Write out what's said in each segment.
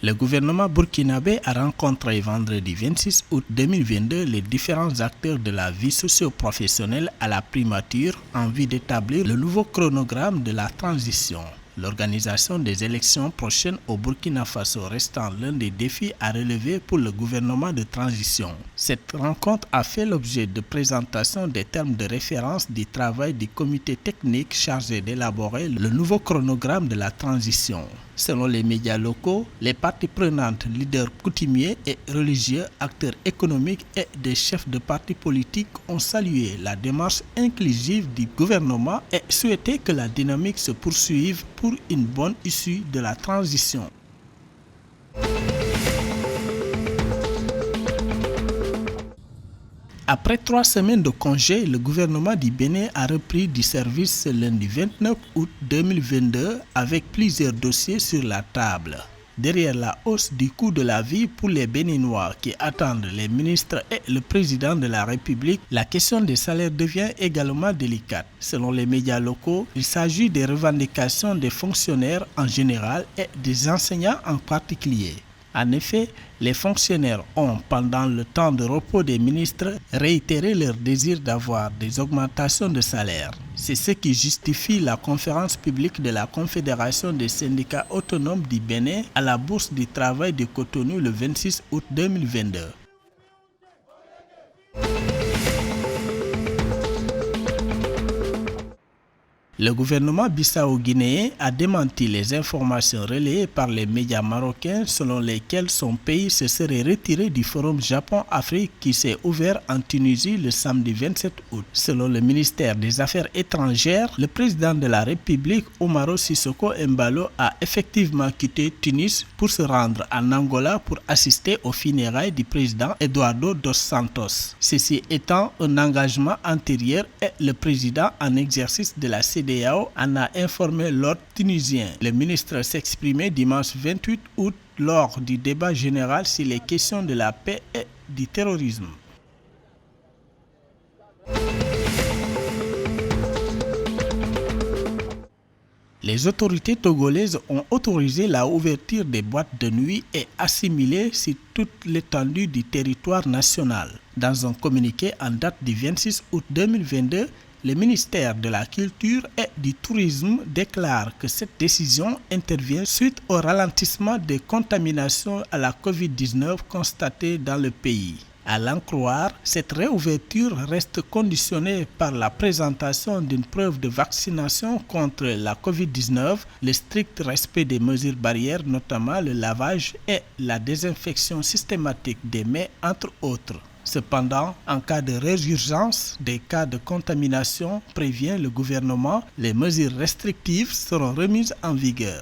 Le gouvernement burkinabé a rencontré vendredi 26 août 2022 les différents acteurs de la vie socio-professionnelle à la primature en vue d'établir le nouveau chronogramme de la transition. L'organisation des élections prochaines au Burkina Faso restant l'un des défis à relever pour le gouvernement de transition. Cette rencontre a fait l'objet de présentations des termes de référence du travail du comité technique chargé d'élaborer le nouveau chronogramme de la transition. Selon les médias locaux, les parties prenantes, leaders coutumiers et religieux, acteurs économiques et des chefs de partis politiques ont salué la démarche inclusive du gouvernement et souhaité que la dynamique se poursuive pour une bonne issue de la transition. Après 3 semaines de congé, le gouvernement du Bénin a repris du service ce lundi 29 août 2022 avec plusieurs dossiers sur la table. Derrière la hausse du coût de la vie pour les Béninois qui attendent les ministres et le président de la République, la question des salaires devient également délicate. Selon les médias locaux, il s'agit des revendications des fonctionnaires en général et des enseignants en particulier. En effet, les fonctionnaires ont, pendant le temps de repos des ministres, réitéré leur désir d'avoir des augmentations de salaire. C'est ce qui justifie la conférence publique de la Confédération des syndicats autonomes du Bénin à la Bourse du travail de Cotonou le 26 août 2022. Le gouvernement bissau-guinéen a démenti les informations relayées par les médias marocains selon lesquelles son pays se serait retiré du forum Japon-Afrique qui s'est ouvert en Tunisie le samedi 27 août. Selon le ministère des Affaires étrangères, le président de la République, Umaro Sissoko Embalo, a effectivement quitté Tunis pour se rendre en Angola pour assister aux funérailles du président Eduardo dos Santos. Ceci étant un engagement antérieur et le président en exercice de la CEDEAO en a informé l'ordre tunisien. Le ministre s'exprimait dimanche 28 août lors du débat général sur les questions de la paix et du terrorisme. Les autorités togolaises ont autorisé la ouverture des boîtes de nuit et assimilées sur toute l'étendue du territoire national. Dans un communiqué en date du 26 août 2022, le ministère de la Culture et du Tourisme déclare que cette décision intervient suite au ralentissement des contaminations à la COVID-19 constatées dans le pays. À l'en croire, cette réouverture reste conditionnée par la présentation d'une preuve de vaccination contre la COVID-19, le strict respect des mesures barrières, notamment le lavage et la désinfection systématique des mains, entre autres. Cependant, en cas de résurgence des cas de contamination, prévient le gouvernement, les mesures restrictives seront remises en vigueur.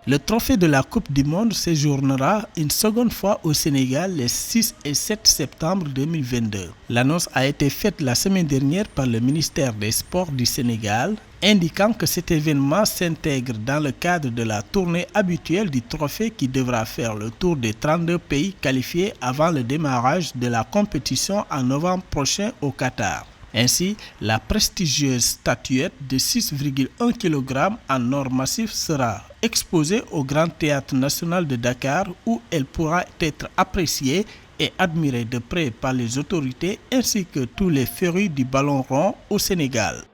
Le trophée de la Coupe du Monde séjournera une seconde fois au Sénégal les 6 et 7 septembre 2022. L'annonce a été faite la semaine dernière par le ministère des Sports du Sénégal, indiquant que cet événement s'intègre dans le cadre de la tournée habituelle du trophée qui devra faire le tour des 32 pays qualifiés avant le démarrage de la compétition en novembre prochain au Qatar. Ainsi, la prestigieuse statuette de 6,1 kg en or massif sera exposée au Grand Théâtre National de Dakar où elle pourra être appréciée et admirée de près par les autorités ainsi que tous les férus du ballon rond au Sénégal.